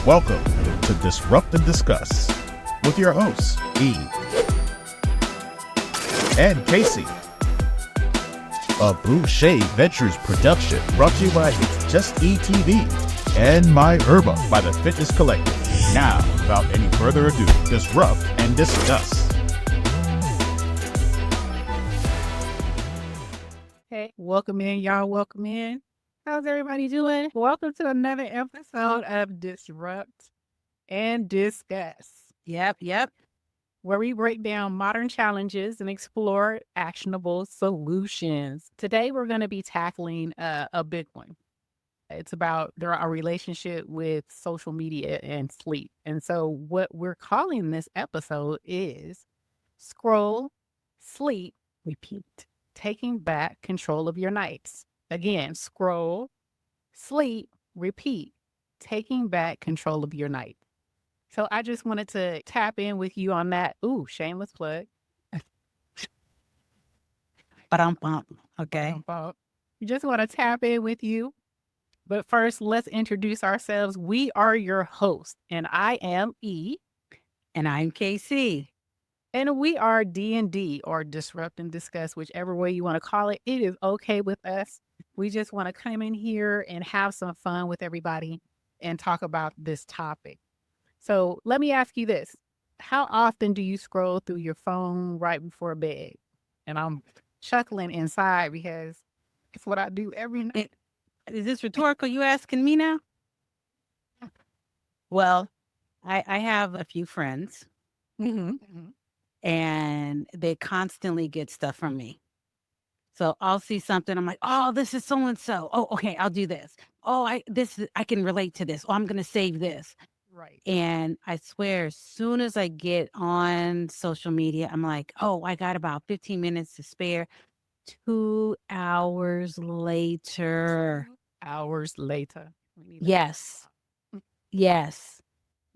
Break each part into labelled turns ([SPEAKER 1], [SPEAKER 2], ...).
[SPEAKER 1] Welcome to Disrupt and Discuss with your hosts, E and KayCee. A Boucher Ventures production brought to you by Just E TV and My Herba by the Fitness Collective. Now, without any further ado, disrupt and discuss.
[SPEAKER 2] Hey, welcome in, y'all. Welcome in. How's everybody doing? Welcome to another episode of Disrupt and Discuss.
[SPEAKER 3] Yep.
[SPEAKER 2] Where we break down modern challenges and explore actionable solutions. Today, we're going to be tackling a big one. It's about our relationship with social media and sleep. And so, what we're calling this episode is Scroll, Sleep, Repeat. Taking back control of your nights. Again, scroll, sleep, repeat. Taking back control of your night. So I just wanted to tap in with you on that. Ooh, shameless plug.
[SPEAKER 3] Okay.
[SPEAKER 2] You just want to tap in with you. But first, let's introduce ourselves. We are your hosts, and I am E.
[SPEAKER 3] And I'm KayCee.
[SPEAKER 2] And we are D&D, or Disrupt and Discuss, whichever way you want to call it. It is okay with us. We just want to come in here and have some fun with everybody and talk about this topic. So let me ask you this. How often do you scroll through your phone right before bed? And I'm chuckling inside because it's what I do every night.
[SPEAKER 3] Is this rhetorical? You asking me now? Well, I have a few friends. And they constantly get stuff from me. So I'll see something. I'm like, oh, this is so-and-so. Oh, okay, I'll do this. Oh, I can relate to this. Oh, I'm going to save this.
[SPEAKER 2] Right.
[SPEAKER 3] And I swear, as soon as I get on social media, I'm like, oh, I got about 15 minutes to spare. 2 hours later.
[SPEAKER 2] 2 hours later.
[SPEAKER 3] Yes.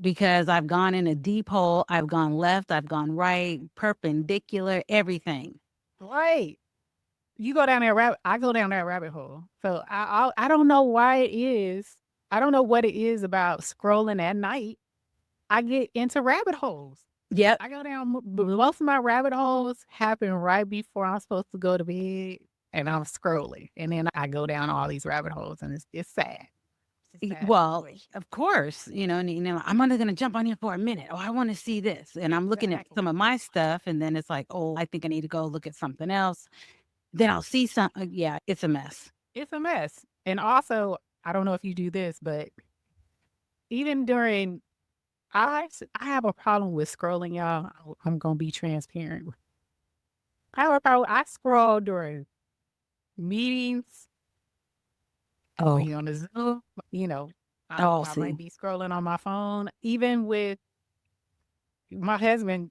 [SPEAKER 3] Because I've gone in a deep hole. I've gone left. I've gone right, perpendicular, everything.
[SPEAKER 2] Right. You go down that I go down that rabbit hole. So I don't know why it is. I don't know what it is about scrolling at night. I get into rabbit holes.
[SPEAKER 3] Yep.
[SPEAKER 2] I go down, most of my rabbit holes happen right before I'm supposed to go to bed, and I'm scrolling. And then I go down all these rabbit holes, and it's sad.
[SPEAKER 3] Well, of course, I'm only going to jump on here for a minute. Oh, I want to see this. And I'm looking at some of my stuff, and then it's like, oh, I think I need to go look at something else. Then I'll see something. Yeah, it's a mess.
[SPEAKER 2] It's a mess. And also, I don't know if you do this, but even during, I have a problem with scrolling, y'all. I'm going to be transparent. I have a problem. I scroll during meetings.
[SPEAKER 3] Oh,
[SPEAKER 2] On the Zoom, I might be scrolling on my phone. Even with my husband,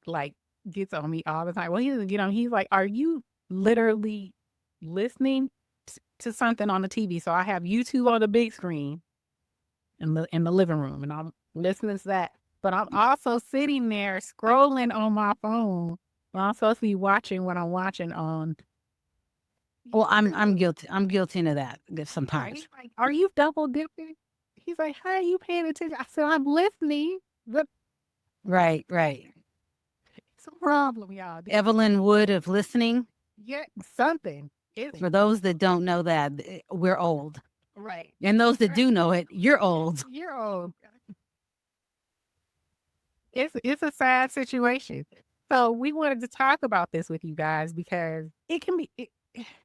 [SPEAKER 2] like, gets on me all the time. Well, he's like, "Are you literally listening to something on the TV?" So I have YouTube on the big screen in the living room, and I'm listening to that. But I'm also sitting there scrolling on my phone. I'm supposed to be watching what I'm watching on.
[SPEAKER 3] Well, I'm guilty. I'm guilty of that sometimes.
[SPEAKER 2] He's like, "Are you double dipping?" He's like, "How are you paying attention?" I said, "I'm listening." But
[SPEAKER 3] Right.
[SPEAKER 2] it's a problem, y'all.
[SPEAKER 3] Evelyn Wood of listening.
[SPEAKER 2] Yeah, something.
[SPEAKER 3] For those that don't know that, we're old.
[SPEAKER 2] Right.
[SPEAKER 3] And those that do know it, you're old.
[SPEAKER 2] You're old. It's a sad situation. So we wanted to talk about this with you guys because it can be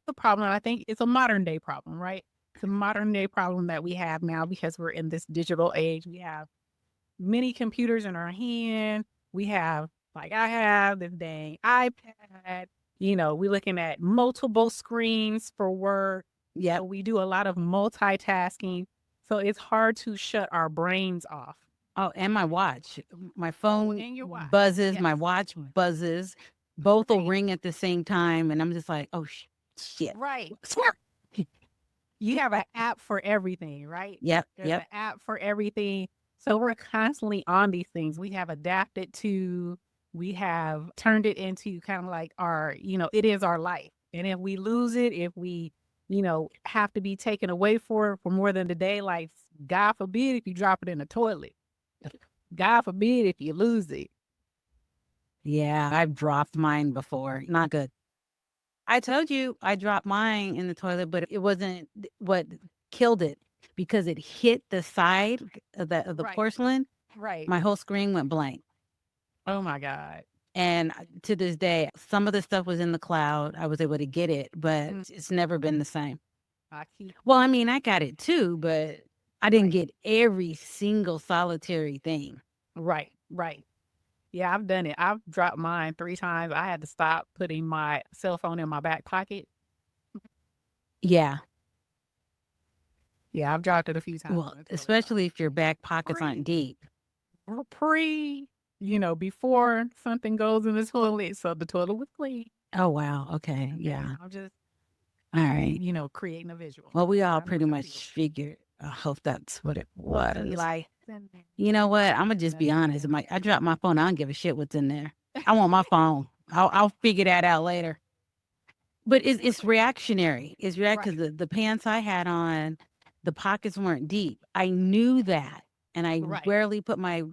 [SPEAKER 2] a problem. I think it's a modern day problem, right? It's a modern day problem that we have now because we're in this digital age. We have many computers in our hand. We have, like I have this dang iPad. We're looking at multiple screens for work.
[SPEAKER 3] Yeah.
[SPEAKER 2] So we do a lot of multitasking. So it's hard to shut our brains off.
[SPEAKER 3] Oh, and my watch. My phone
[SPEAKER 2] and your watch.
[SPEAKER 3] buzzes.
[SPEAKER 2] Yes.
[SPEAKER 3] My watch buzzes. Both will ring at the same time. And I'm just like, oh, shit.
[SPEAKER 2] Right. You have an app for everything, right?
[SPEAKER 3] Yep.
[SPEAKER 2] There's an app for everything. So we're constantly on these things. We have adapted to, we have turned it into kind of like our, it is our life. And if we lose it, if we, have to be taken away for more than the day, like God forbid if you drop it in the toilet. God forbid if you lose it.
[SPEAKER 3] Yeah, I've dropped mine before. Not good. I told you I dropped mine in the toilet, but it wasn't what killed it because it hit the side of the
[SPEAKER 2] Right.
[SPEAKER 3] porcelain.
[SPEAKER 2] Right.
[SPEAKER 3] My whole screen went blank.
[SPEAKER 2] Oh my God.
[SPEAKER 3] And to this day, some of the stuff was in the cloud. I was able to get it, but it's never been the same.
[SPEAKER 2] I keep
[SPEAKER 3] Well, I mean, I got it too, but I didn't
[SPEAKER 2] Right.
[SPEAKER 3] get every single solitary thing.
[SPEAKER 2] Right. Right. Yeah, I've done it. I've dropped mine 3 times. I had to stop putting my cell phone in my back pocket.
[SPEAKER 3] Yeah.
[SPEAKER 2] Yeah, I've dropped it a few times
[SPEAKER 3] Well,
[SPEAKER 2] in the toilet.
[SPEAKER 3] especially if your back pockets aren't deep.
[SPEAKER 2] Before something goes in the toilet, so the toilet was clean.
[SPEAKER 3] Oh, wow. Okay.
[SPEAKER 2] Okay,
[SPEAKER 3] Yeah.
[SPEAKER 2] I'm just,
[SPEAKER 3] All right.
[SPEAKER 2] creating a visual.
[SPEAKER 3] Well, we all
[SPEAKER 2] I know
[SPEAKER 3] pretty
[SPEAKER 2] how it
[SPEAKER 3] much
[SPEAKER 2] feels.
[SPEAKER 3] figured. I hope that's what it
[SPEAKER 2] Be
[SPEAKER 3] was.
[SPEAKER 2] like,
[SPEAKER 3] You know what? I'm gonna just be honest. I dropped my phone. I don't give a shit what's in there. I want my phone. I'll figure that out later. But it's reactionary. It's react because the pants I had on, the pockets weren't deep. I knew that, and I
[SPEAKER 2] Right.
[SPEAKER 3] rarely put my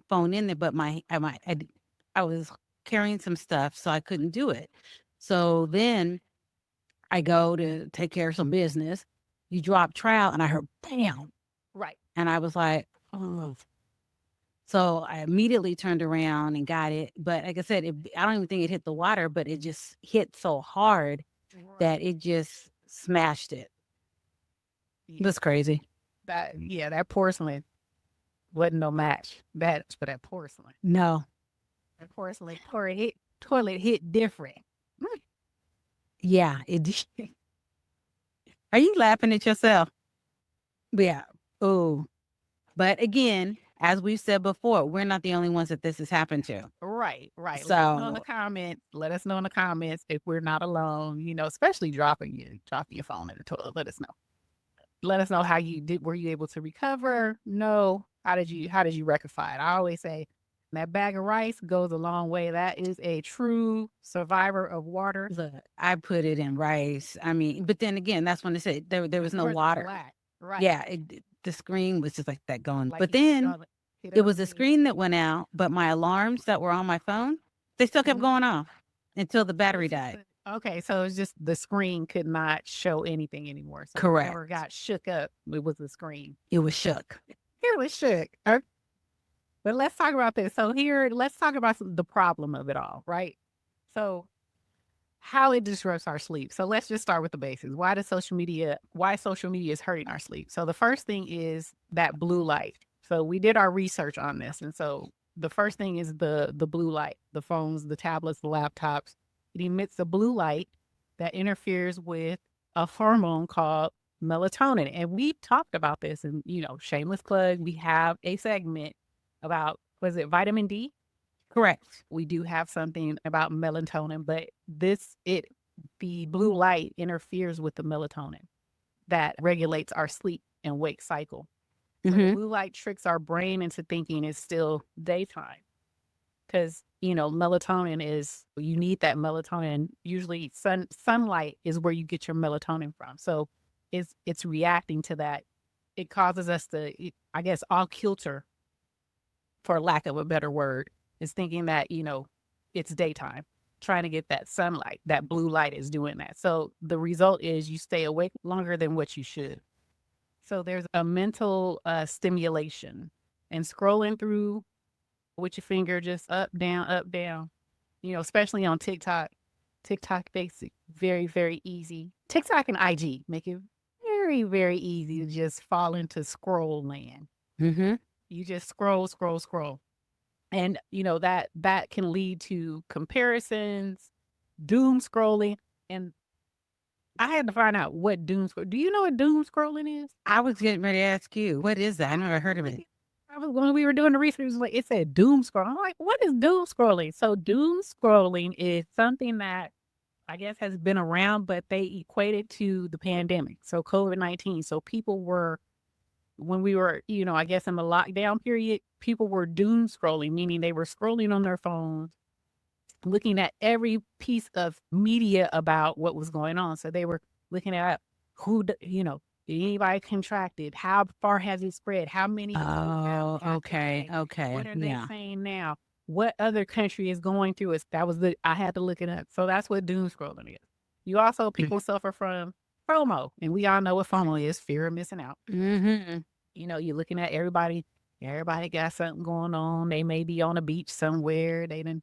[SPEAKER 3] phone in there. But I was carrying some stuff, so I couldn't do it. So then I go to take care of some business. You drop trowel, and I heard bam,
[SPEAKER 2] Right.
[SPEAKER 3] and I was like, oh. So I immediately turned around and got it. But like I said, I don't even think it hit the water, but it just hit so hard that it just smashed it.
[SPEAKER 2] Yeah.
[SPEAKER 3] That's crazy.
[SPEAKER 2] That porcelain wasn't no match. That's for that porcelain.
[SPEAKER 3] No.
[SPEAKER 2] That porcelain toilet hit different.
[SPEAKER 3] Yeah. It. Are you laughing at yourself? Yeah. Oh. But again, as we've said before, we're not the only ones that this has happened to.
[SPEAKER 2] Right. Let us know in the
[SPEAKER 3] So
[SPEAKER 2] comments. Let us know in the comments if we're not alone. Especially dropping your phone in the toilet. Let us know. Let us know how you did. Were you able to recover? No. How did you rectify it? I always say that bag of rice goes a long way. That is a true survivor of water.
[SPEAKER 3] look, I put it in rice. I mean, but then again, that's when they said there was no water.
[SPEAKER 2] Flat. Right.
[SPEAKER 3] Yeah, the screen was just like that going.
[SPEAKER 2] Like
[SPEAKER 3] But
[SPEAKER 2] you
[SPEAKER 3] then
[SPEAKER 2] hit
[SPEAKER 3] it
[SPEAKER 2] on
[SPEAKER 3] was
[SPEAKER 2] the
[SPEAKER 3] the
[SPEAKER 2] head.
[SPEAKER 3] screen that went out, but my alarms that were on my phone, they still kept going off until the battery died.
[SPEAKER 2] Okay, so it's just the screen could not show anything anymore. So
[SPEAKER 3] Correct.
[SPEAKER 2] whatever got shook up, it was the screen.
[SPEAKER 3] It was shook.
[SPEAKER 2] It was shook. But let's talk about this. So let's talk about the problem of it all, right? So how it disrupts our sleep. So let's just start with the basics. Why social media is hurting our sleep? So the first thing is that blue light. So we did our research on this. And so the first thing is the blue light, the phones, the tablets, the laptops. It emits a blue light that interferes with a hormone called melatonin. And we've talked about this and, shameless plug. We have a segment about, was it vitamin D?
[SPEAKER 3] Correct.
[SPEAKER 2] We do have something about melatonin, but the blue light interferes with the melatonin that regulates our sleep and wake cycle. So the blue light tricks our brain into thinking it's still daytime because, melatonin you need that melatonin. Usually sunlight is where you get your melatonin from. So it's reacting to that. It causes us to, I guess, all kilter, for lack of a better word, is thinking that, it's daytime, trying to get that sunlight. That blue light is doing that. So the result is you stay awake longer than what you should. So there's a mental stimulation and scrolling through with your finger just up, down, especially on TikTok. TikTok makes it very, very easy. TikTok and IG make it very, very easy to just fall into scroll land. You just scroll. And, that can lead to comparisons, doom scrolling. And I had to find out what doom scrolling. Do you know what doom scrolling is?
[SPEAKER 3] I was getting ready to ask you, what is that? I never heard of it.
[SPEAKER 2] When we were doing the research, it said doom scrolling. I'm like, what is doom scrolling? So doom scrolling is something that I guess has been around, but they equate it to the pandemic. So COVID-19. So people were, when we were, I guess in the lockdown period, people were doom scrolling, meaning they were scrolling on their phones, looking at every piece of media about what was going on. So they were looking at Anybody contracted? How far has it spread? How many people
[SPEAKER 3] Oh,
[SPEAKER 2] got
[SPEAKER 3] okay,
[SPEAKER 2] today?
[SPEAKER 3] okay,
[SPEAKER 2] What are they
[SPEAKER 3] yeah.
[SPEAKER 2] saying now? What other country is going through it? That was I had to look it up. So that's what doom scrolling is. You also, people suffer from FOMO, and we all know what FOMO is, fear of missing out.
[SPEAKER 3] Mm-hmm.
[SPEAKER 2] You're looking at everybody got something going on. They may be on a beach somewhere. They done,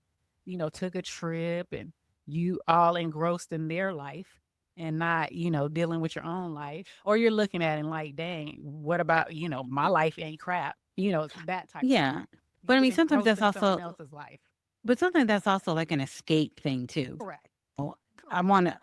[SPEAKER 2] took a trip, and you all engrossed in their life and not, dealing with your own life. Or you're looking at it and like, dang, what about, my life ain't crap. It's that type of stuff.
[SPEAKER 3] Yeah.
[SPEAKER 2] You
[SPEAKER 3] But I
[SPEAKER 2] get
[SPEAKER 3] mean, sometimes
[SPEAKER 2] engrossed
[SPEAKER 3] that's
[SPEAKER 2] in someone
[SPEAKER 3] also,
[SPEAKER 2] else's life.
[SPEAKER 3] but sometimes that's also like an escape thing too.
[SPEAKER 2] Correct.
[SPEAKER 3] I want to,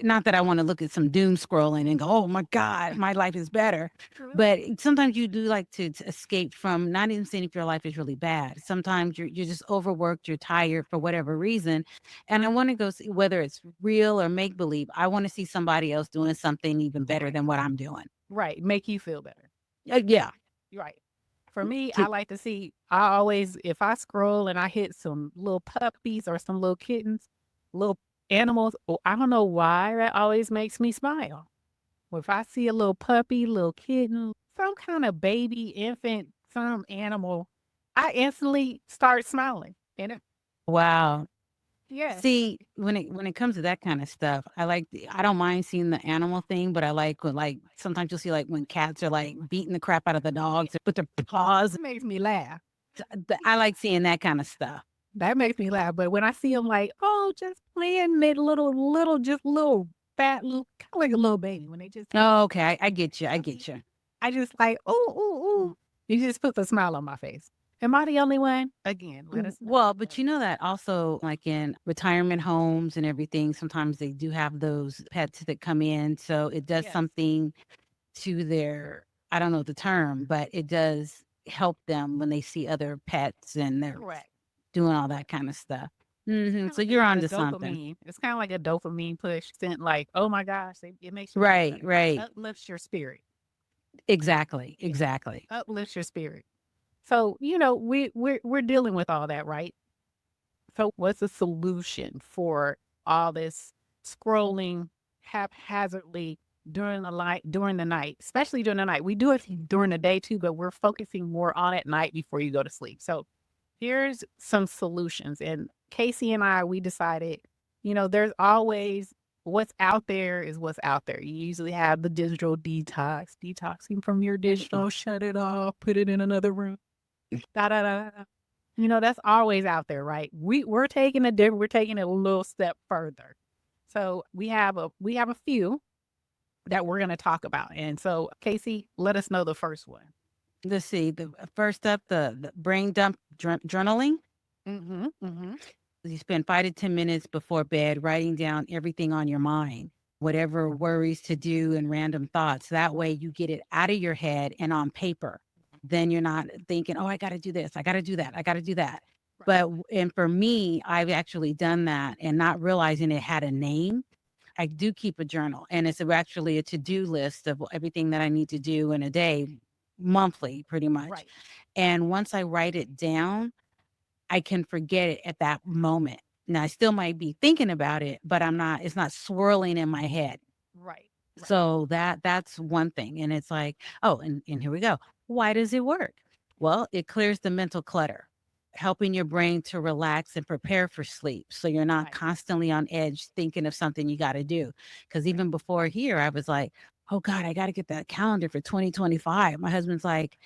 [SPEAKER 3] not that I want to look at some doom scrolling and go, oh my God, my life is better.
[SPEAKER 2] True.
[SPEAKER 3] But sometimes you do like to escape from, not even saying if your life is really bad. Sometimes you're just overworked, you're tired for whatever reason. And I want to go see whether it's real or make believe. I want to see somebody else doing something even better than what I'm doing.
[SPEAKER 2] Right. Make you feel better.
[SPEAKER 3] Yeah.
[SPEAKER 2] Right. For me, I
[SPEAKER 3] To-
[SPEAKER 2] like to see, I always, if I scroll and I hit some little puppies or some little kittens, little animals, I don't know why that always makes me smile. Or if I see a little puppy, little kitten, some kind of baby, infant, some animal, I instantly start smiling.
[SPEAKER 3] wow.
[SPEAKER 2] Yes.
[SPEAKER 3] See, when it comes to that kind of stuff, I don't mind seeing the animal thing, but I like when like sometimes you'll see like when cats are like beating the crap out of the dogs with their paws.
[SPEAKER 2] It makes me laugh.
[SPEAKER 3] I like seeing that kind of stuff.
[SPEAKER 2] That makes me laugh. But when I see them like, oh, just playing mid just little fat, little, kind of like a little baby when they just,
[SPEAKER 3] Oh, okay, I get you. I get you.
[SPEAKER 2] I just like, ooh, ooh, ooh. You just put a smile on my face. Am I the only one? Again, let us know.
[SPEAKER 3] Well, but you know that also like in retirement homes and everything, sometimes they do have those pets that come in. So it does
[SPEAKER 2] Yes.
[SPEAKER 3] something to their, I don't know the term, but it does help them when they see other pets and they're
[SPEAKER 2] Correct.
[SPEAKER 3] doing all that kind of stuff.
[SPEAKER 2] Kinda
[SPEAKER 3] So
[SPEAKER 2] like
[SPEAKER 3] you're
[SPEAKER 2] a
[SPEAKER 3] onto something.
[SPEAKER 2] dopamine. It's kind of like a dopamine push. Sent like, oh my gosh, it makes you feel
[SPEAKER 3] Right,
[SPEAKER 2] better.
[SPEAKER 3] right.
[SPEAKER 2] Uplifts your spirit.
[SPEAKER 3] Exactly,
[SPEAKER 2] Yeah.
[SPEAKER 3] exactly.
[SPEAKER 2] Uplifts your spirit. So we're dealing with all that, right? So what's the solution for all this scrolling haphazardly during the night, especially during the night? We do it during the day too, but we're focusing more on at night before you go to sleep. So here's some solutions. And KayCee and I, we decided, there's always what's out there is what's out there. You usually have the digital detox, detoxing from your digital, shut it off, put it in another room. Da da da. Da. That's always out there, right? We're taking we're taking it a little step further. So we have a few that we're gonna talk about. And so KayCee, let us know the first one.
[SPEAKER 3] Let's see. The first up, the brain dump journaling.
[SPEAKER 2] Mm-hmm. Mm-hmm.
[SPEAKER 3] You spend 5 to 10 minutes before bed writing down everything on your mind, whatever worries to do and random thoughts. That way you get it out of your head and on paper. Then you're not thinking, oh, I got to do this, I got to do that, I got to do that. But, and for me, I've actually done that and not realizing it had a name. I do keep a journal, and it's actually a to-do list of everything that I need to do in a day, monthly, pretty much.
[SPEAKER 2] Right.
[SPEAKER 3] And once I write it down, I can forget it at that moment. Now, I still might be thinking about it, but it's not swirling in my head.
[SPEAKER 2] Right.
[SPEAKER 3] So that's one thing. And it's like, oh, and here we go. Why does it work? Well, it clears the mental clutter, helping your brain to relax and prepare for sleep. So you're not
[SPEAKER 2] Right.
[SPEAKER 3] constantly on edge thinking of something you got to do. Because even before here, I was like, oh God, I got to get that calendar for 2025. My husband's like,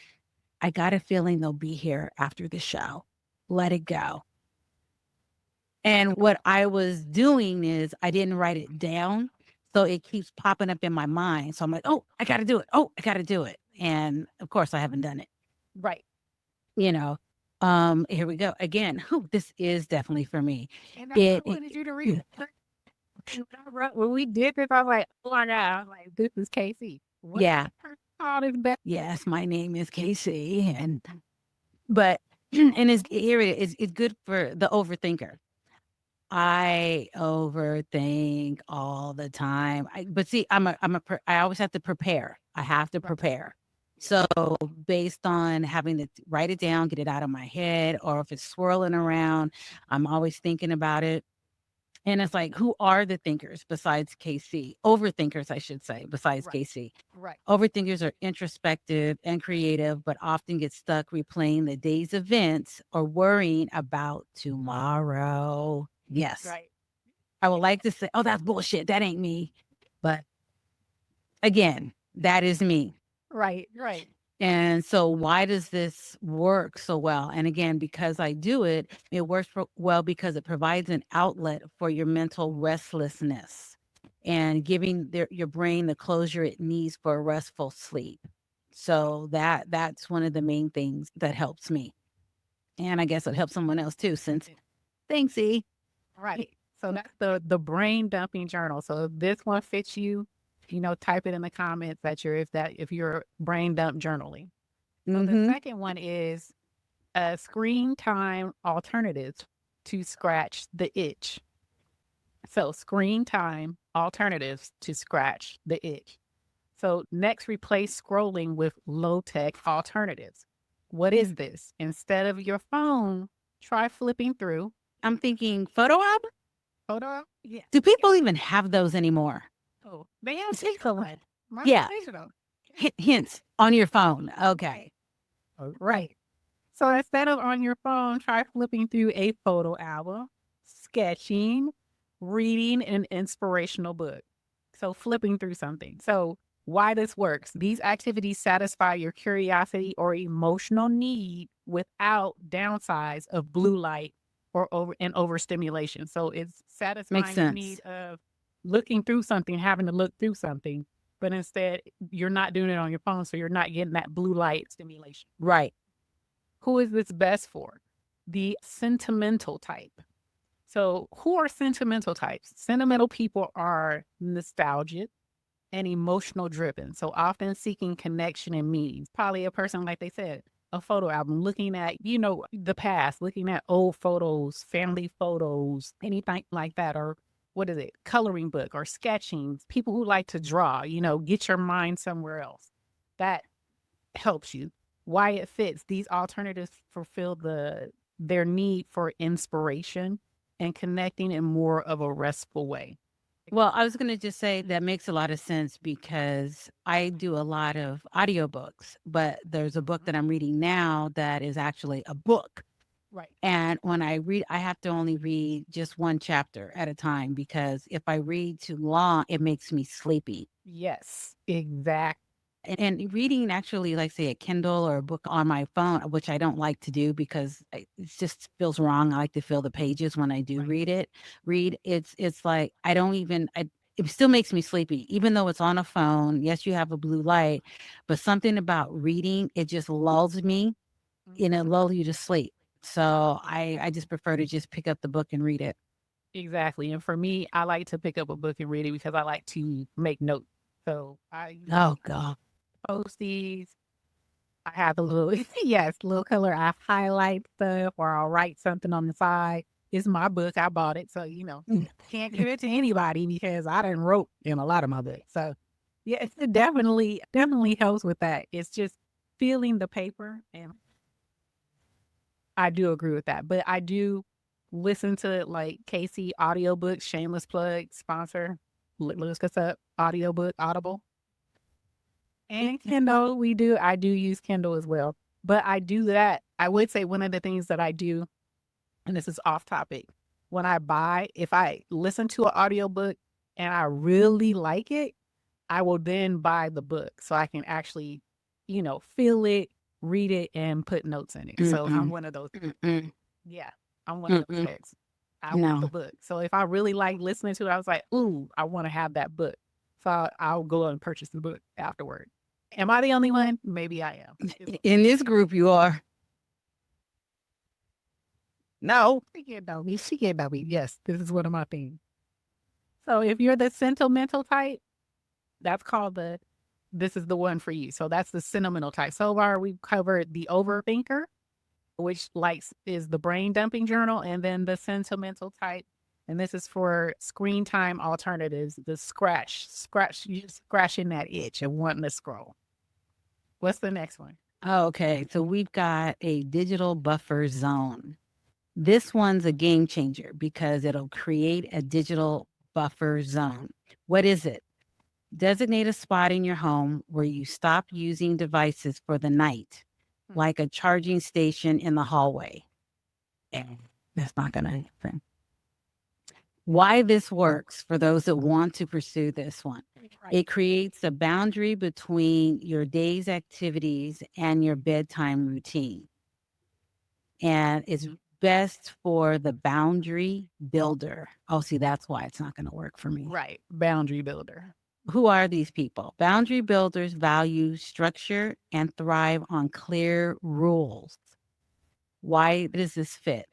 [SPEAKER 3] I got a feeling they'll be here after the show. Let it go. And what I was doing is I didn't write it down. So it keeps popping up in my mind. So I'm like, oh, I got to do it. Oh, I got to do it. And of course, I haven't done it.
[SPEAKER 2] Right.
[SPEAKER 3] You know, here we go again. This is definitely for me.
[SPEAKER 2] And I
[SPEAKER 3] It,
[SPEAKER 2] wanted you to read. When we did this, I was like, oh my God, I was like, this is KayCee. What
[SPEAKER 3] yeah,
[SPEAKER 2] all this best?
[SPEAKER 3] yes, my name is KayCee, but and here it is. It's good for the overthinker. I overthink all the time. But see, I always have to prepare. I have to prepare. So based on having to write it down, get it out of my head, or if it's swirling around, I'm always thinking about it. And it's like, who are the thinkers besides KayCee? Overthinkers, I should say, besides
[SPEAKER 2] Right.
[SPEAKER 3] KayCee.
[SPEAKER 2] Right.
[SPEAKER 3] Overthinkers are introspective and creative, but often get stuck replaying the day's events or worrying about tomorrow. Yes.
[SPEAKER 2] Right.
[SPEAKER 3] I would like to say, oh, that's bullshit. That ain't me. But again, that is me.
[SPEAKER 2] Right. Right.
[SPEAKER 3] And so why does this work so well? And again, because I do it, it works well because it provides an outlet for your mental restlessness and giving your brain the closure it needs for a restful sleep. So that's one of the main things that helps me. And I guess it helps someone else too, since thanks, E.
[SPEAKER 2] Right. So that's the brain dumping journal. So if this one fits you, type it in the comments that if you're brain dump journaling. So the second one is screen time alternatives to scratch the itch. So screen time alternatives to scratch the itch. So next, replace scrolling with low tech alternatives. What is this? Instead of your phone, try flipping through.
[SPEAKER 3] I'm thinking photo album?
[SPEAKER 2] Photo? Yeah.
[SPEAKER 3] Do people even have those anymore?
[SPEAKER 2] Oh, they have digital one. Mine's
[SPEAKER 3] Yeah.
[SPEAKER 2] digital.
[SPEAKER 3] Hints on your phone. Okay.
[SPEAKER 2] Right. So instead of on your phone, try flipping through a photo album, sketching, reading an inspirational book. So flipping through something. So why this works. These activities satisfy your curiosity or emotional need without downsides of blue light or overstimulation. So it's satisfying your
[SPEAKER 3] sense.
[SPEAKER 2] need of looking through something, having to look through something, but instead you're not doing it on your phone, so you're not getting that blue light stimulation.
[SPEAKER 3] Right.
[SPEAKER 2] Who is this best for? The sentimental type. So, who are sentimental types? Sentimental people are nostalgic and emotional driven. So, often seeking connection and meaning. Probably a person, like they said, a photo album, looking at, the past, looking at old photos, family photos, anything like that. Or what is it? Coloring book or sketching. People who like to draw, get your mind somewhere else. That helps you. Why it fits. These alternatives fulfill their need for inspiration and connecting in more of a restful way.
[SPEAKER 3] Well, I was going to just say that makes a lot of sense because I do a lot of audiobooks, but there's a book that I'm reading now that is actually a book.
[SPEAKER 2] Right.
[SPEAKER 3] And when I read, I have to only read just one chapter at a time because if I read too long, it makes me sleepy.
[SPEAKER 2] Yes, exactly.
[SPEAKER 3] And reading actually, like say a Kindle or a book on my phone, which I don't like to do because it just feels wrong. I like to feel the pages when I do read. It's like I don't even. It still makes me sleepy, even though it's on a phone. Yes, you have a blue light, but something about reading it just lulls me, and it lulls you to sleep. So I just prefer to just pick up the book and read it.
[SPEAKER 2] Exactly. And for me, I like to pick up a book and read it because I like to make notes. So I
[SPEAKER 3] Oh God.
[SPEAKER 2] post these. I have a little, yes, little color. I highlight stuff or I'll write something on the side. It's my book. I bought it. So, can't give it to anybody because I didn't wrote in a lot of my books. So, yeah, it definitely helps with that. It's just feeling the paper. And I do agree with that. But I do listen to like KayCee audiobooks, shameless plug, sponsor, look us up, audiobook, Audible. And Kindle, I do use Kindle as well. But I do that. I would say one of the things that I do, and this is off topic, if I listen to an audiobook and I really like it, I will then buy the book so I can actually, feel it, read it, and put notes in it. So I'm one of those. Yeah, I'm one of those folks. I want the book. So if I really like listening to it, I was like, ooh, I want to have that book. So I'll go and purchase the book afterward. Am I the only one? Maybe I am.
[SPEAKER 3] In this group, you are.
[SPEAKER 2] No, she can't know me. She can't know me. Yes, this is one of my things. So if you're the sentimental type, that's called this is the one for you. So that's the sentimental type. So far, we've covered the overthinker, which is the brain dumping journal, and then the sentimental type. And this is for screen time alternatives, the you scratching that itch of wanting to scroll. What's the next one?
[SPEAKER 3] Oh, okay. So we've got a digital buffer zone. This one's a game changer because it'll create a digital buffer zone. What is it? Designate a spot in your home where you stop using devices for the night, like a charging station in the hallway. And that's not going to happen. Why this works for those that want to pursue this one. It creates a boundary between your day's activities and your bedtime routine. And it's best for the boundary builder. Oh, see, that's why it's not going to work for me.
[SPEAKER 2] Right. Boundary builder.
[SPEAKER 3] Who are these people? Boundary builders value structure and thrive on clear rules. Why does this fit?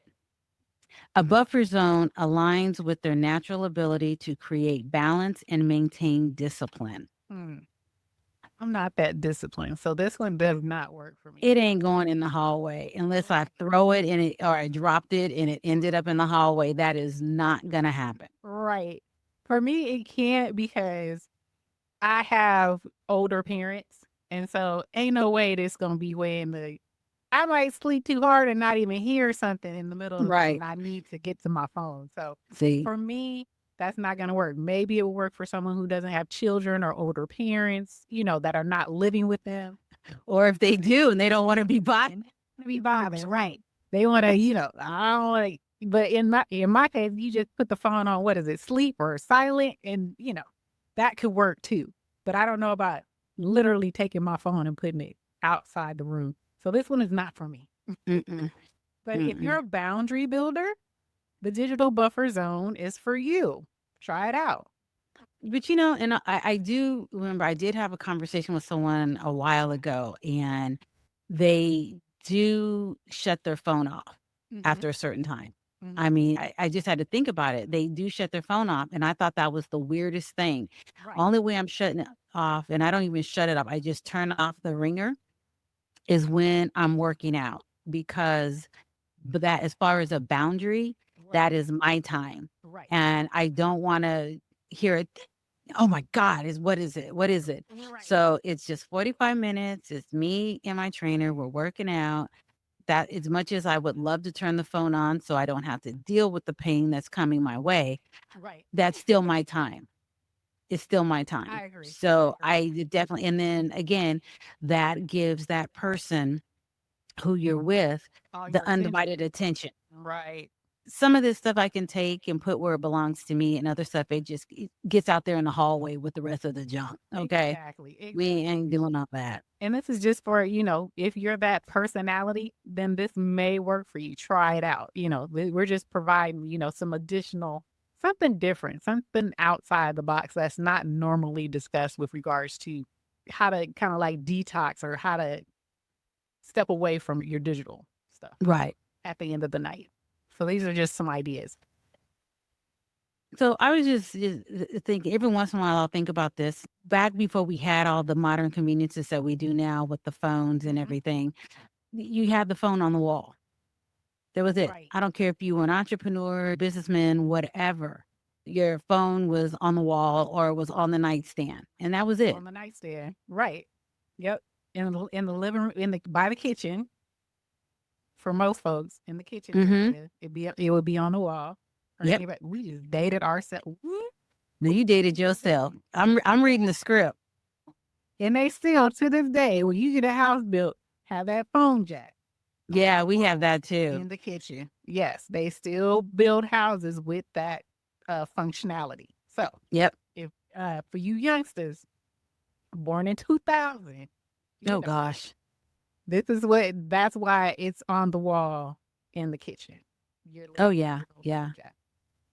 [SPEAKER 3] A buffer zone aligns with their natural ability to create balance and maintain discipline.
[SPEAKER 2] I'm not that disciplined, so this one does not work for me.
[SPEAKER 3] It ain't going in the hallway unless I throw it in it or I dropped it and it ended up in the hallway. That is not going to happen.
[SPEAKER 2] Right. For me, it can't because I have older parents, and so ain't no way this gonna be weighing the. I might sleep too hard and not even hear something in the middle of the night, and I need to get to my phone. So
[SPEAKER 3] See,
[SPEAKER 2] for me, that's not gonna work. Maybe it will work for someone who doesn't have children or older parents, that are not living with them.
[SPEAKER 3] or if they do and they don't want to be bothered.
[SPEAKER 2] Right? They want to, I don't want to. But in my case, you just put the phone on. What is it, sleep or silent, and that could work too. But I don't know about literally taking my phone and putting it outside the room. So this one is not for me. But if you're a boundary builder, the digital buffer zone is for you. Try it out.
[SPEAKER 3] But and I do remember I did have a conversation with someone a while ago, and they do shut their phone off after a certain time. I mean, I just had to think about it. They do shut their phone off, and I thought that was the weirdest thing.
[SPEAKER 2] Right.
[SPEAKER 3] Only way I'm shutting it off, and I don't even shut it off, I just turn off the ringer, is when I'm working out, because that, as far as a boundary, that is my time.
[SPEAKER 2] Right.
[SPEAKER 3] And I don't want to hear it. Oh my God, what is it? What is it?
[SPEAKER 2] Right.
[SPEAKER 3] So it's just 45 minutes. It's me and my trainer. We're working out. That, as much as I would love to turn the phone on so I don't have to deal with the pain that's coming my way,
[SPEAKER 2] Right.
[SPEAKER 3] that's still my time. It's still my time.
[SPEAKER 2] I agree.
[SPEAKER 3] So I definitely, and then again, that gives that person who you're with
[SPEAKER 2] All
[SPEAKER 3] the
[SPEAKER 2] your
[SPEAKER 3] undivided attention.
[SPEAKER 2] Right.
[SPEAKER 3] Some of this stuff I can take and put where it belongs to me, and other stuff it just gets out there in the hallway with the rest of the junk. Okay.
[SPEAKER 2] Exactly.
[SPEAKER 3] We ain't doing all that.
[SPEAKER 2] And this is just for, if you're that personality, then this may work for you. Try it out. We're just providing, some additional, something different, something outside the box that's not normally discussed with regards to how to kind of like detox or how to step away from your digital stuff
[SPEAKER 3] Right.
[SPEAKER 2] at the end of the night. So these are just some ideas.
[SPEAKER 3] So I was just thinking, every once in a while I'll think about this. Back before we had all the modern conveniences that we do now with the phones and everything, you had the phone on the wall. That was it.
[SPEAKER 2] Right.
[SPEAKER 3] I don't care if you were an entrepreneur, businessman, whatever. Your phone was on the wall or was on the nightstand, and that was it.
[SPEAKER 2] On the nightstand. Right. Yep. In the living room, by the kitchen. For most folks, in the kitchen area, it would be on the wall.
[SPEAKER 3] Yep.
[SPEAKER 2] Anybody, we just dated ourselves.
[SPEAKER 3] No, you dated yourself. I'm reading the script.
[SPEAKER 2] And they still, to this day, when you get a house built, have that phone jack
[SPEAKER 3] Yeah, we have that too.
[SPEAKER 2] in the kitchen. Yes, they still build houses with that functionality. So,
[SPEAKER 3] Yep.
[SPEAKER 2] if for you youngsters born in 2000,
[SPEAKER 3] Oh gosh.
[SPEAKER 2] that's why it's on the wall in the kitchen.
[SPEAKER 3] Oh yeah, yeah.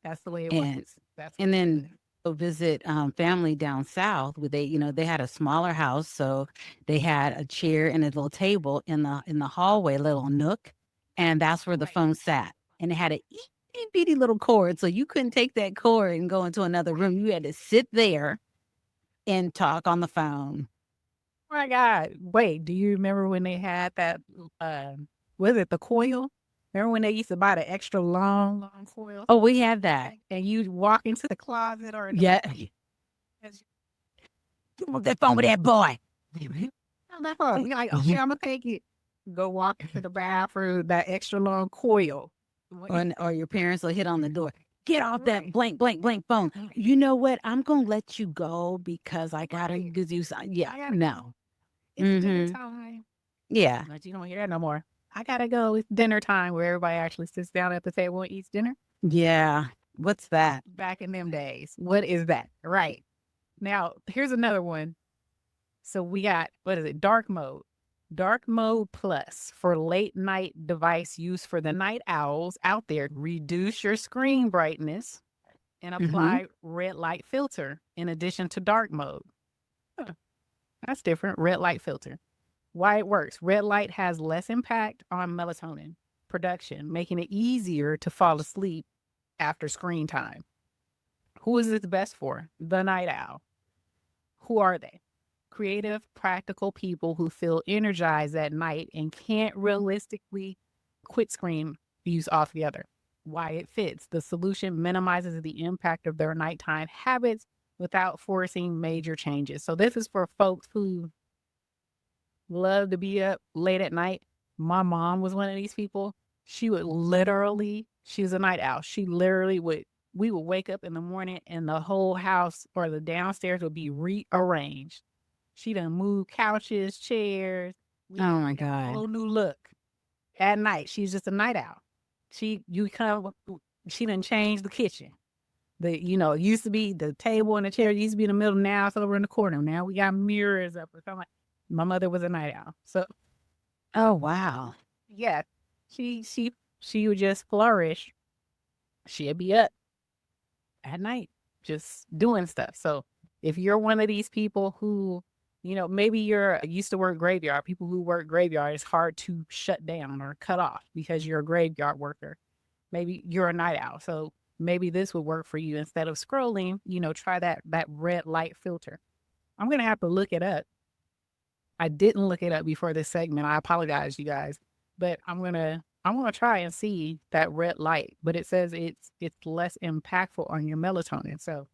[SPEAKER 2] That's the way it
[SPEAKER 3] And
[SPEAKER 2] works.
[SPEAKER 3] and then go visit family down south where they had a smaller house, so they had a chair and a little table in the hallway, little nook, and that's where the phone sat. And it had a itty bitty little cord, so you couldn't take that cord and go into another room. You had to sit there and talk on the phone.
[SPEAKER 2] Oh my God. Wait, do you remember when they had that, was it the coil? Remember when they used to buy the extra long coil?
[SPEAKER 3] Oh, we had that.
[SPEAKER 2] And you walk into the closet or
[SPEAKER 3] Yeah. Move that phone with that boy.
[SPEAKER 2] that phone. You're like, okay, I'm going to take it. Go walk into the bathroom, that extra long coil
[SPEAKER 3] or your parents will hit on the door. Get off that
[SPEAKER 2] Right.
[SPEAKER 3] blank, blank, blank phone. You know what? I'm gonna let you go because I gotta
[SPEAKER 2] Right.
[SPEAKER 3] give you some. Yeah,
[SPEAKER 2] I gotta
[SPEAKER 3] no.
[SPEAKER 2] go. It's dinner
[SPEAKER 3] Mm-hmm.
[SPEAKER 2] time.
[SPEAKER 3] Yeah.
[SPEAKER 2] But you don't hear that no more. I gotta go. It's dinner time where everybody actually sits down at the table and eats dinner.
[SPEAKER 3] Yeah. What's that?
[SPEAKER 2] Back in them days. What is that? Right. Now, here's another one. So we got, what is it? Dark mode. Dark mode plus for late night device use for the night owls out there. Reduce your screen brightness and
[SPEAKER 3] Mm-hmm.
[SPEAKER 2] apply red light filter in addition to dark mode. Huh, that's different. Red light filter. Why it works. Red light has less impact on melatonin production, making it easier to fall asleep after screen time. Who is this best for? The night owl. Who are they? Creative, practical people who feel energized at night and can't realistically quit screen use altogether. Why it fits. The solution minimizes the impact of their nighttime habits without forcing major changes. So this is for folks who love to be up late at night. My mom was one of these people. She would literally, she was a night owl. She literally would, we would wake up in the morning and the whole house or the downstairs would be rearranged. She done moved couches, chairs. We
[SPEAKER 3] Oh my
[SPEAKER 2] got a
[SPEAKER 3] God.
[SPEAKER 2] whole new look at night. She's just a night owl. You come, she done changed the kitchen. It used to be the table and the chair used to be in the middle. Now it's over in the corner. Now we got mirrors up or something. My mother was a night owl. So
[SPEAKER 3] Oh wow.
[SPEAKER 2] yeah, she would just flourish. She'd be up at night just doing stuff. So if you're one of these people who, maybe you're used to work graveyard, people who work graveyard, it's hard to shut down or cut off because you're a graveyard worker. Maybe you're a night owl. So maybe this would work for you. Instead of scrolling, try that red light filter. I'm gonna have to look it up. I didn't look it up before this segment. I apologize, you guys, but I'm gonna try and see that red light. But it says it's less impactful on your melatonin. So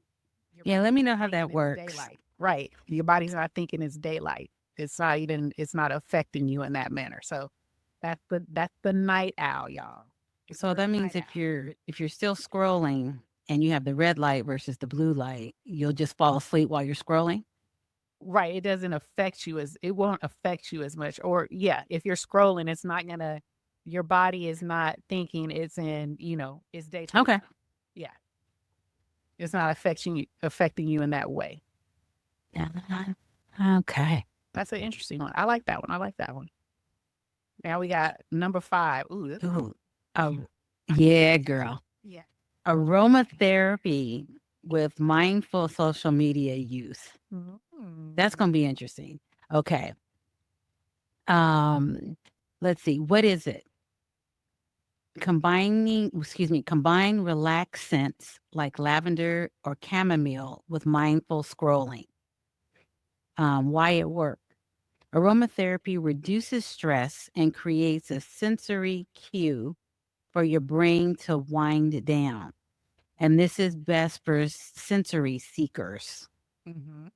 [SPEAKER 2] your
[SPEAKER 3] Yeah, let
[SPEAKER 2] body's
[SPEAKER 3] me
[SPEAKER 2] not
[SPEAKER 3] know how
[SPEAKER 2] thinking
[SPEAKER 3] that
[SPEAKER 2] it's
[SPEAKER 3] works.
[SPEAKER 2] daylight, right? Your body's not thinking it's daylight. It's not affecting you in that manner. So that's the night owl, y'all. It's
[SPEAKER 3] So
[SPEAKER 2] for the
[SPEAKER 3] that means
[SPEAKER 2] night owl.
[SPEAKER 3] if you're still scrolling and you have the red light versus the blue light, you'll just fall asleep while you're scrolling.
[SPEAKER 2] Right. It won't affect you as much. Or yeah, if you're scrolling, your body is not thinking it's daytime.
[SPEAKER 3] Okay.
[SPEAKER 2] Yeah. It's not affecting you in that way.
[SPEAKER 3] Okay.
[SPEAKER 2] That's an interesting one. I like that one. I like that one. Now we got number 5. Ooh, this one.
[SPEAKER 3] Ooh. Oh, yeah, girl.
[SPEAKER 2] Yeah.
[SPEAKER 3] Aromatherapy with mindful social media use. That's
[SPEAKER 2] Mm.
[SPEAKER 3] going to be interesting. Okay. Um, let's see. What is it? Combine relaxed scents like lavender or chamomile with mindful scrolling. Why it works. Aromatherapy reduces stress and creates a sensory cue for your brain to wind down. And this is best for sensory seekers.
[SPEAKER 2] Mm-hmm.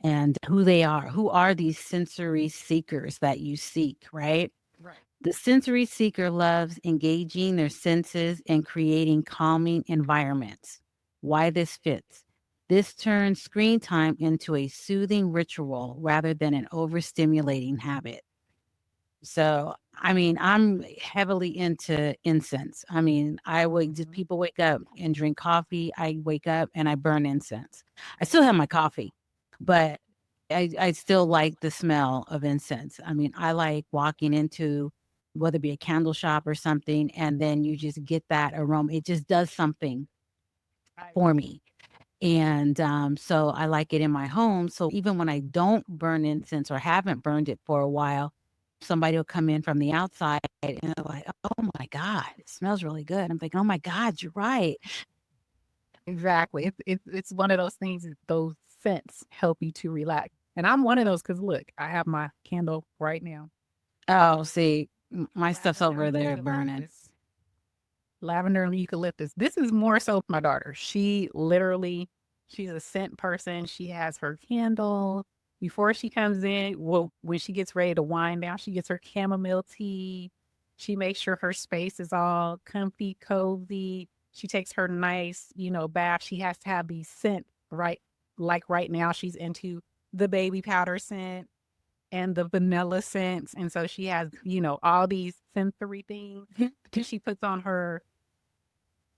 [SPEAKER 3] And who are these sensory seekers that you seek, right?
[SPEAKER 2] Right.
[SPEAKER 3] The sensory seeker loves engaging their senses and creating calming environments. Why this fits. This turns screen time into a soothing ritual rather than an overstimulating habit. So, I mean, I'm heavily into incense. I mean,
[SPEAKER 2] Mm-hmm.
[SPEAKER 3] people wake up and drink coffee. I wake up and I burn incense. I still have my coffee, but I still like the smell of incense. I mean, I like walking into whether it be a candle shop or something, and then you just get that aroma. It just does something
[SPEAKER 2] I
[SPEAKER 3] for
[SPEAKER 2] agree.
[SPEAKER 3] me. And so I like it in my home. So even when I don't burn incense or haven't burned it for a while, somebody will come in from the outside and they're like, oh my God, it smells really good. I'm thinking, oh my God, you're right.
[SPEAKER 2] Exactly. It's one of those things that those scents help you to relax. And I'm one of those because look, I have my candle right now.
[SPEAKER 3] Oh, see, my stuff's
[SPEAKER 2] Lavender
[SPEAKER 3] over
[SPEAKER 2] and
[SPEAKER 3] there burning.
[SPEAKER 2] eucalyptus. Lavender and eucalyptus. This is more so my daughter. She's a scent person. She has her candle. Before she comes in, well, when she gets ready to wind down, she gets her chamomile tea. She makes sure her space is all comfy, cozy. She takes her nice, bath. She has to have these scent, right? Like right now, she's into the baby powder scent and the vanilla scents. And so she has, all these sensory things.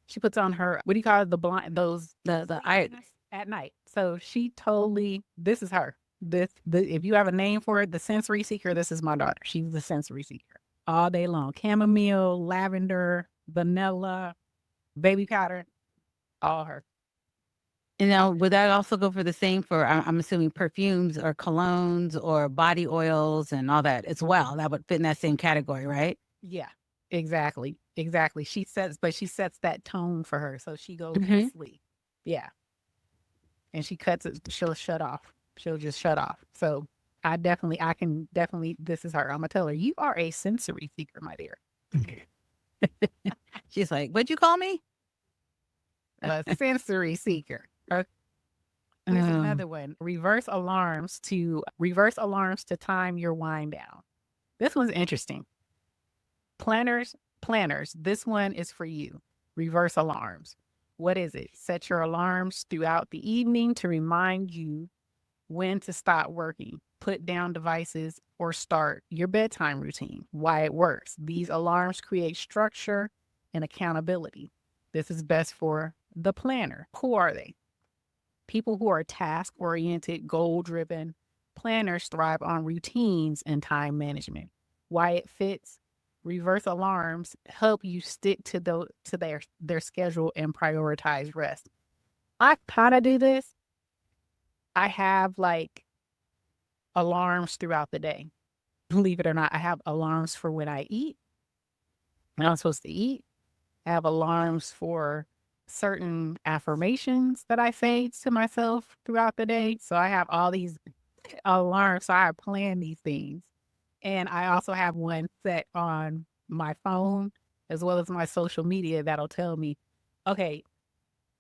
[SPEAKER 2] She puts on her, what do you call it? The blind, those,
[SPEAKER 3] I
[SPEAKER 2] at night. So she totally, this is her. If you have a name for it, the sensory seeker, this is my daughter. She's the sensory seeker all day long. Chamomile, lavender, vanilla, baby powder, all her.
[SPEAKER 3] would that also go for the same for I'm assuming perfumes or colognes or body oils and all that as well? That would fit in that same category, right?
[SPEAKER 2] Yeah, exactly. Exactly. She sets that tone for her. So she goes to
[SPEAKER 3] Mhm.
[SPEAKER 2] sleep. Yeah. And she cuts it, she'll shut off. She'll just shut off. So I can definitely, this is her. I'm gonna tell her, you are a sensory seeker, my dear.
[SPEAKER 3] She's like, "What'd you call me?"
[SPEAKER 2] A sensory seeker. Here's
[SPEAKER 3] Um,
[SPEAKER 2] another one. Reverse alarms to time your wind down. This one's interesting. Planners, this one is for you. Reverse alarms. What is it? Set your alarms throughout the evening to remind you when to stop working, put down devices, or start your bedtime routine. Why it works. These alarms create structure and accountability. This is best for the planner. Who are they? People who are task oriented, goal driven. Planners thrive on routines and time management. Why it fits. Reverse alarms help you stick to their schedule and prioritize rest. I kind of do this. I have like alarms throughout the day. Believe it or not, I have alarms for when I eat, when I'm supposed to eat. I have alarms for certain affirmations that I say to myself throughout the day. So I have all these alarms. So I plan these things. And I also have one set on my phone as well as my social media that'll tell me, okay,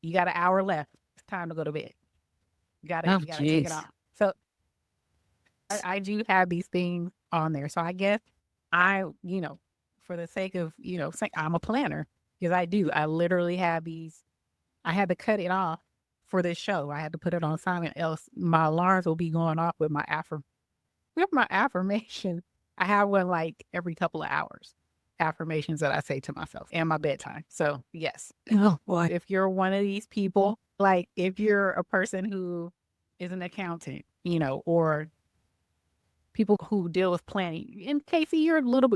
[SPEAKER 2] you got an hour left. It's time to go to bed.
[SPEAKER 3] oh,
[SPEAKER 2] You gotta take it
[SPEAKER 3] jeez.
[SPEAKER 2] off. So I do have these things on there. So I guess I, for the sake of, saying I'm a planner because I do. I literally have these. I had to cut it off for this show. I had to put it on silent, else my alarms will be going off with my affirmation. I have one like every couple of hours. Affirmations that I say to myself and my bedtime. So yes,
[SPEAKER 3] Oh boy.
[SPEAKER 2] if you're one of these people, like if you're a person who is an accountant, or people who deal with planning. And KayCee,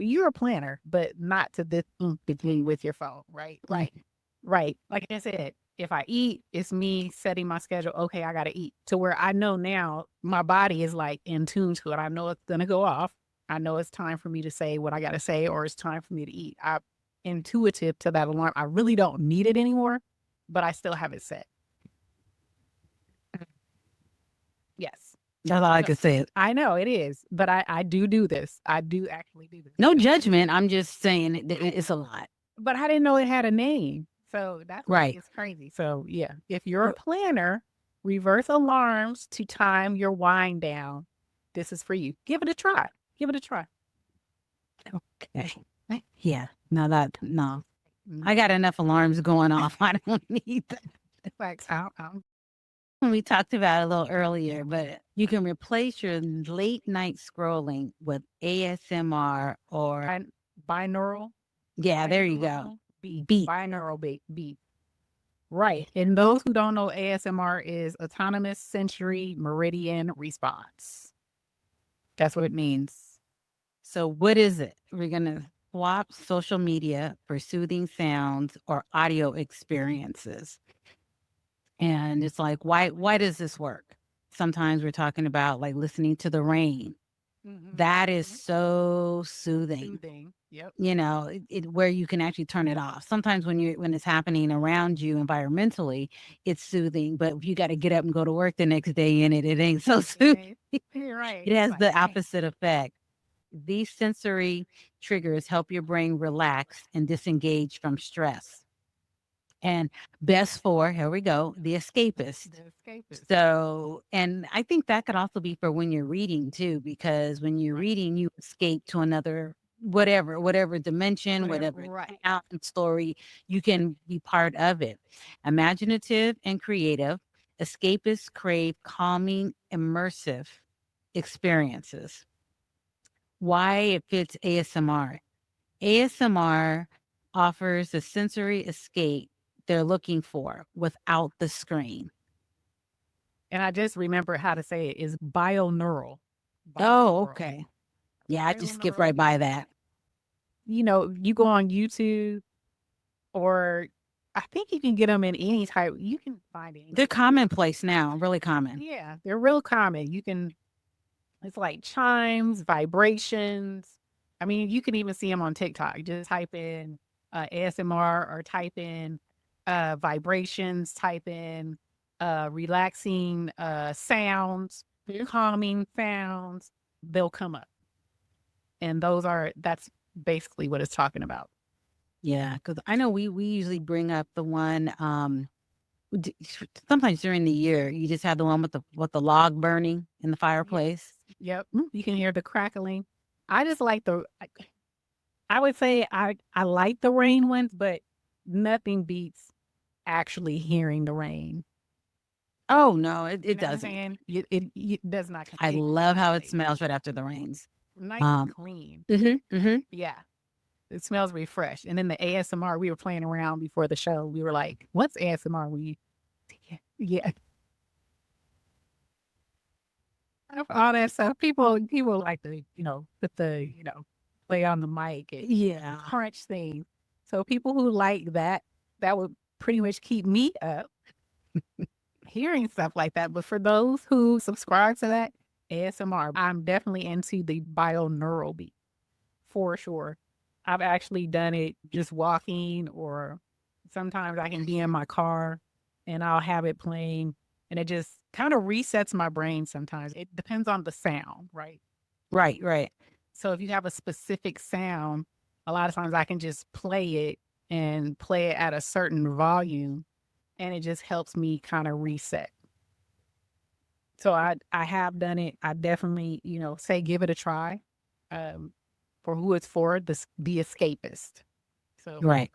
[SPEAKER 2] you're a planner, but not to this degree with your phone, right?
[SPEAKER 3] Right.
[SPEAKER 2] Right. Like I said, if I eat, it's me setting my schedule. Okay, I gotta eat. To where I know now my body is like in tune to it. I know it's gonna go off. I know it's time for me to say what I gotta say, or it's time for me to eat. I'm intuitive to that alarm. I really don't need it anymore, but I still have it set. Yes.
[SPEAKER 3] That's all I can say.
[SPEAKER 2] I know it is, but I do this. I do actually do this.
[SPEAKER 3] No judgment. I'm just saying it's a lot.
[SPEAKER 2] But I didn't know it had a name. So that's
[SPEAKER 3] Right.
[SPEAKER 2] it's crazy. So yeah, if you're a planner, reverse alarms to time your wind down. This is for you. Give it a try. Give it a try.
[SPEAKER 3] Okay. Yeah. No.
[SPEAKER 2] Mhm.
[SPEAKER 3] I got enough alarms going off. I don't need that.
[SPEAKER 2] Like,
[SPEAKER 3] We talked about it a little earlier, but you can replace your late night scrolling with ASMR or
[SPEAKER 2] binaural.
[SPEAKER 3] yeah, there you go. Beat.
[SPEAKER 2] Binaural beat. Right. And those who don't know, ASMR is autonomous sensory meridian response. That's what it means.
[SPEAKER 3] So what is it? We're gonna swap social media for soothing sounds or audio experiences. And it's like, why does this work? Sometimes we're talking about like listening to the rain. That is so soothing.
[SPEAKER 2] Yep.
[SPEAKER 3] Where you can actually turn it off. Sometimes when it's happening around you environmentally, it's soothing. But if you got to get up and go to work the next day in it, it ain't so soothing.
[SPEAKER 2] You're right.
[SPEAKER 3] It has the opposite effect. These sensory triggers help your brain relax and disengage from stress. And best for, here we go, the escapist. So, and I think that could also be for when you're reading too, because when you're reading, you escape to another whatever dimension,
[SPEAKER 2] Whatever,
[SPEAKER 3] whatever
[SPEAKER 2] right.
[SPEAKER 3] sound story, you can be part of it. Imaginative and creative, escapists crave calming, immersive experiences. Why it fits ASMR. ASMR offers the sensory escape they're looking for without the screen.
[SPEAKER 2] And I just remember how to say it is bioneural.
[SPEAKER 3] Oh,
[SPEAKER 2] Bioneural.
[SPEAKER 3] okay. Yeah, I just skipped
[SPEAKER 2] Bioneural
[SPEAKER 3] right by
[SPEAKER 2] beats.
[SPEAKER 3] that.
[SPEAKER 2] You know, you go on YouTube or I think you can get them in any type. You can find it.
[SPEAKER 3] They're commonplace now, really common.
[SPEAKER 2] Yeah, they're real common. You can, it's like chimes, vibrations. I mean, you can even see them on TikTok. Just type in ASMR or type in vibrations, type in relaxing sounds, calming sounds. They'll come up. And that's basically what it's talking about.
[SPEAKER 3] Yeah, because I know we usually bring up the one sometimes during the year. You just have the one with the log burning in the fireplace.
[SPEAKER 2] Yep. You can hear the crackling. I just like I would say I like the rain ones, but nothing beats actually hearing the rain.
[SPEAKER 3] Oh no,
[SPEAKER 2] You
[SPEAKER 3] it
[SPEAKER 2] know what I'm
[SPEAKER 3] doesn't.
[SPEAKER 2] saying? It does not
[SPEAKER 3] I love how it
[SPEAKER 2] exactly.
[SPEAKER 3] smells right after the rains.
[SPEAKER 2] Nice and
[SPEAKER 3] Um,
[SPEAKER 2] clean.
[SPEAKER 3] hmm.
[SPEAKER 2] Yeah. It smells refreshed. And then the ASMR, we were playing around before the show. We were like, what's ASMR? Yeah. All that stuff. People like to, put play on the mic and
[SPEAKER 3] Yeah.
[SPEAKER 2] crunch things. So people who like that would pretty much keep me up hearing stuff like that. But for those who subscribe to that ASMR, I'm definitely into the binaural beat for sure. I've actually done it just walking, or sometimes I can be in my car and I'll have it playing and it just kind of resets my brain sometimes. It depends on the sound, right?
[SPEAKER 3] Right, right.
[SPEAKER 2] So if you have a specific sound, a lot of times I can just play it and play it at a certain volume and it just helps me kind of reset. So I have done it. I definitely, say give it a try. Um, for who it's for, the escapist. So,
[SPEAKER 3] Right.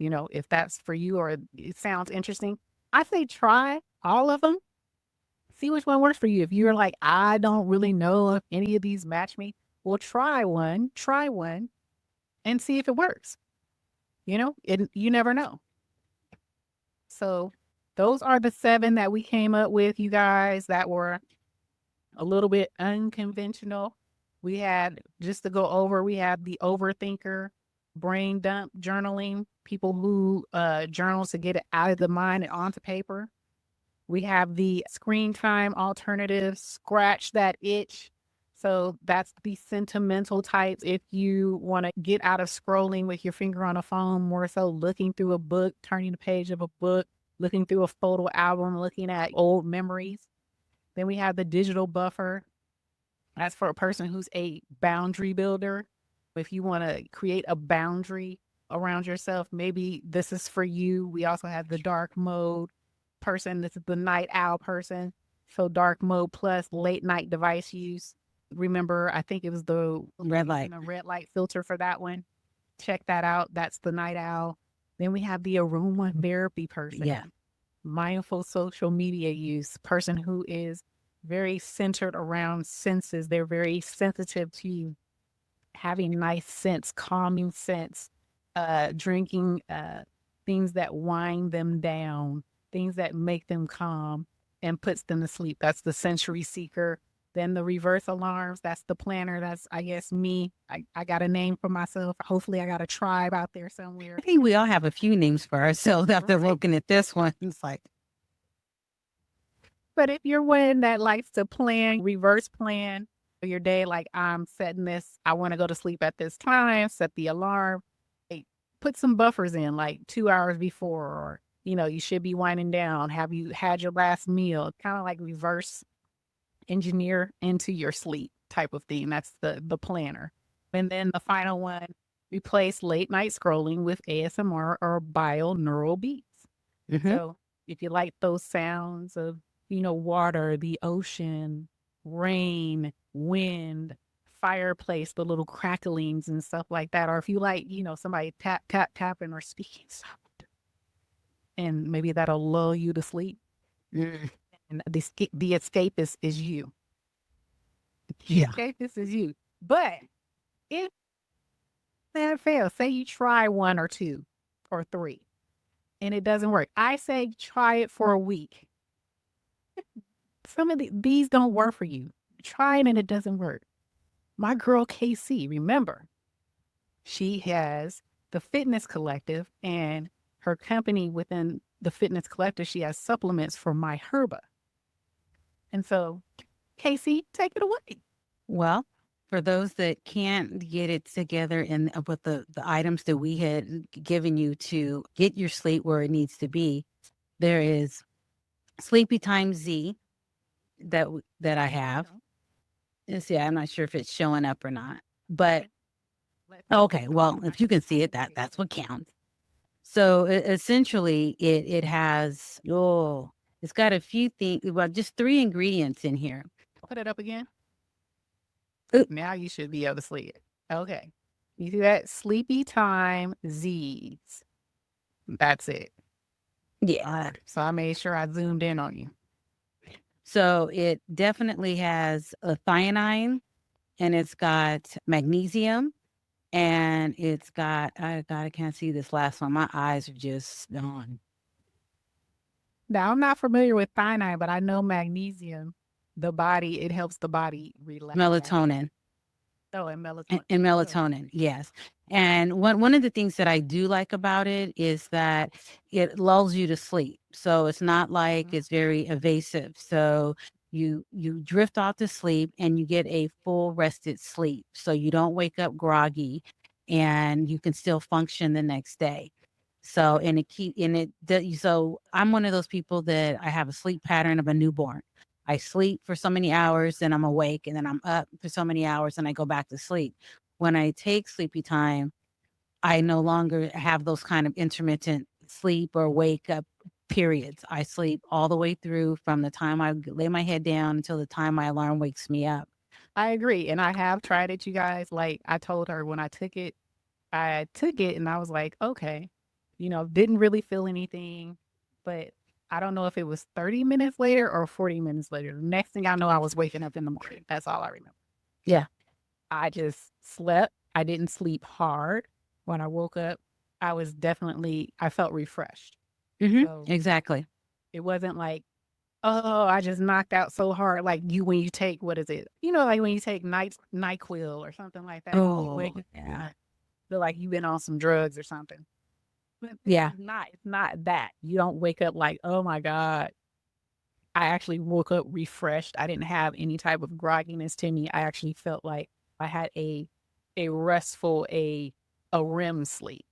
[SPEAKER 2] if that's for you or it sounds interesting, I say try all of them. See which one works for you. If you're like, I don't really know if any of these match me, well, try one and see if it works. You never know. So those are the 7 that we came up with, you guys, that were a little bit unconventional. We had, just to go over, we had the overthinker, brain dump journaling, people who journal to get it out of the mind and onto paper. We have the screen time alternative, scratch that itch. So that's the sentimental types. If you want to get out of scrolling with your finger on a phone, more so looking through a book, turning the page of a book, looking through a photo album, looking at old memories. Then we have the digital buffer. That's for a person who's a boundary builder. If you want to create a boundary around yourself, maybe this is for you. We also have the dark mode person. This is the night owl person. So dark mode plus late night device use. Remember, I think it was the
[SPEAKER 3] Red light.
[SPEAKER 2] red light filter for that one. Check that out. That's the night owl. Then we have the aromatherapy person.
[SPEAKER 3] Yeah.
[SPEAKER 2] Mindful social media use, person who is very centered around senses. They're very sensitive to having nice scents, calming scents, drinking things that wind them down, things that make them calm and puts them to sleep. That's the sensory seeker. Then the reverse alarms, that's the planner. That's, I guess, me. I got a name for myself. Hopefully I got a tribe out there somewhere.
[SPEAKER 3] I think we all have a few names for ourselves after
[SPEAKER 2] Right.
[SPEAKER 3] looking at this one. It's like,
[SPEAKER 2] But if you're one that likes to reverse plan your day, like I'm setting this, I want to go to sleep at this time, set the alarm, hey, put some buffers in like 2 hours before, or, you should be winding down. Have you had your last meal? Kind of like reverse engineer into your sleep type of thing. That's the planner. And then the final one, replace late night scrolling with ASMR or binaural beats.
[SPEAKER 3] mhm.
[SPEAKER 2] So if you like those sounds of, water, the ocean, rain, wind, fireplace, the little cracklings and stuff like that. Or if you like, somebody tap, tap, tapping or speaking soft, and maybe that'll lull you to sleep.
[SPEAKER 3] Mm.
[SPEAKER 2] And the escapist is you. The
[SPEAKER 3] Yeah.
[SPEAKER 2] escapist is you. But if that fails, say you try one or two or three and it doesn't work, I say try it for a week. Some of these don't work for you. Try it and it doesn't work. My girl KayCee, remember, she has the Fitness Collective, and her company within the Fitness Collective, she has supplements for my herba. And so, KayCee, take it away.
[SPEAKER 3] Well, for those that can't get it together and with the items that we had given you to get your sleep where it needs to be, there is Sleepy Time Z that I have. And see, I'm not sure if it's showing up or not, but okay. Well, if you can see it, that's what counts. So essentially, it has it's got a few things. Well, just 3 ingredients in here.
[SPEAKER 2] Put it up again.
[SPEAKER 3] Oop.
[SPEAKER 2] Now you should be able to see it. Okay. You see that? Sleepy Time Z's. That's it.
[SPEAKER 3] Yeah.
[SPEAKER 2] So I made sure I zoomed in on you.
[SPEAKER 3] So it definitely has a thionine, and it's got magnesium, and it's got I can't see this last one. My eyes are just gone.
[SPEAKER 2] Now, I'm not familiar with thionine, but I know magnesium, it helps the body relax.
[SPEAKER 3] Melatonin.
[SPEAKER 2] Oh, and melatonin.
[SPEAKER 3] And melatonin, yes. And one of the things that I do like about it is that it lulls you to sleep. So it's not like it's very evasive. So you drift off to sleep and you get a full rested sleep. So you don't wake up groggy and you can still function the next day. So so I'm one of those people that I have a sleep pattern of a newborn. I sleep for so many hours and I'm awake, and then I'm up for so many hours and I go back to sleep. When I take Sleepy Time, I no longer have those kind of intermittent sleep or wake up periods. I sleep all the way through from the time I lay my head down until the time my alarm wakes me up.
[SPEAKER 2] I agree. And I have tried it, you guys. Like I told her when I took it and I was like, okay, didn't really feel anything. But I don't know if it was 30 minutes later or 40 minutes later. The next thing I know, I was waking up in the morning. That's all I remember.
[SPEAKER 3] Yeah.
[SPEAKER 2] I just slept. I didn't sleep hard. When I woke up, I felt refreshed. So
[SPEAKER 3] Exactly.
[SPEAKER 2] it wasn't like, oh, I just knocked out so hard. Like when you take, what is it? Like when you take NyQuil or something like that.
[SPEAKER 3] Yeah.
[SPEAKER 2] Feel like you've been on some drugs or something. But
[SPEAKER 3] Yeah.
[SPEAKER 2] it's not that. You don't wake up like, oh my God. I actually woke up refreshed. I didn't have any type of grogginess to me. I actually felt like I had a restful, a REM sleep.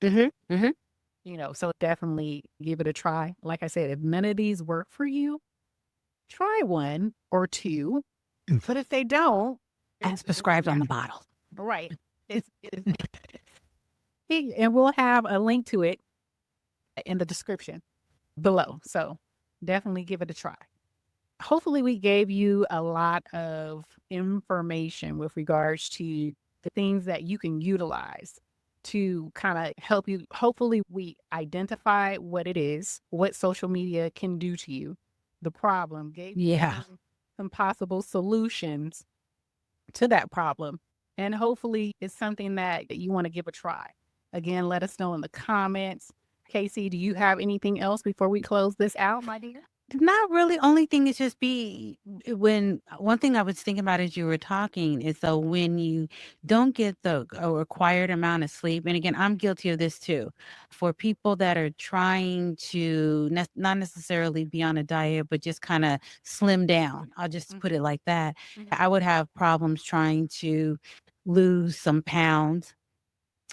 [SPEAKER 2] So definitely give it a try. Like I said, if none of these work for you, try one or two. But if they don't,
[SPEAKER 3] As prescribed on the bottle.
[SPEAKER 2] right. And we'll have a link to it in the description below. So definitely give it a try. Hopefully we gave you a lot of information with regards to the things that you can utilize to kind of help you. Hopefully we identify what it is, what social media can do to you, the problem, gave you some possible solutions to that problem. And hopefully it's something that you want to give a try. Again, let us know in the comments. KayCee, do you have anything else before we close this out, my dear?
[SPEAKER 3] Not really. Only thing is just when one thing I was thinking about as you were talking is, so when you don't get the required amount of sleep, and again, I'm guilty of this too. For people that are trying to not necessarily be on a diet, but just kind of slim down, I'll just put it like that. I would have problems trying to lose some pounds.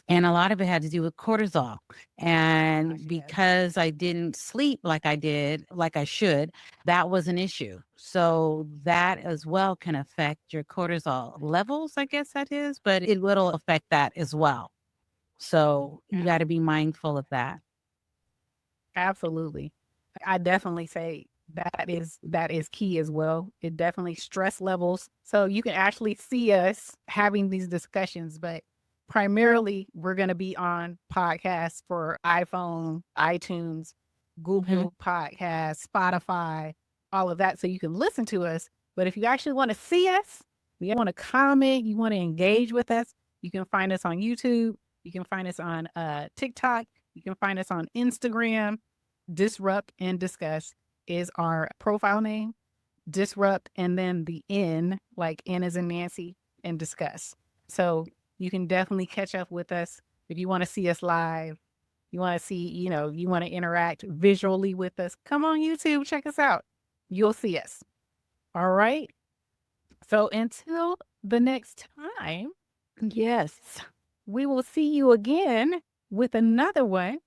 [SPEAKER 3] And a lot of it had to do with cortisol. And because I didn't sleep like I should, that was an issue. So that as well can affect your cortisol levels, I guess that is, but it will affect that as well. So you got to be mindful of that.
[SPEAKER 2] Absolutely. I definitely say That is key as well. It definitely stress levels. So you can actually see us having these discussions, but primarily we're going to be on podcasts for iPhone, iTunes, Google Podcasts, Spotify, all of that. So you can listen to us. But if you actually want to see us, you want to comment, you want to engage with us, you can find us on YouTube. You can find us on TikTok. You can find us on Instagram. Disrupt and Discuss is our profile name. Disrupt and then the N, like N as in Nancy, and Discuss. So you can definitely catch up with us if you want to see us live. You want to see, you want to interact visually with us. Come on YouTube, check us out. You'll see us. All right. So until the next time,
[SPEAKER 3] Yes.
[SPEAKER 2] we will see you again with another one.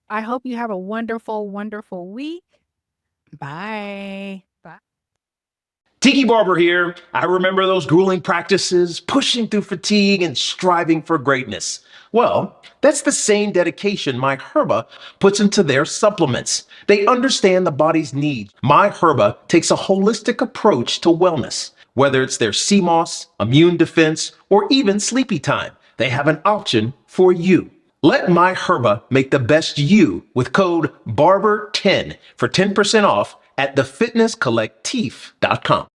[SPEAKER 2] I hope you have a wonderful, wonderful week.
[SPEAKER 3] Bye.
[SPEAKER 2] Bye.
[SPEAKER 4] Tiki Barber here. I remember those grueling practices, pushing through fatigue and striving for greatness. Well, that's the same dedication My Herba puts into their supplements. They understand the body's needs. My Herba takes a holistic approach to wellness. Whether it's their sea moss, immune defense, or even sleepy time, they have an option for you. Let My Herba make the best you with code BARBER10 for 10% off at thefitnesscollectif.com.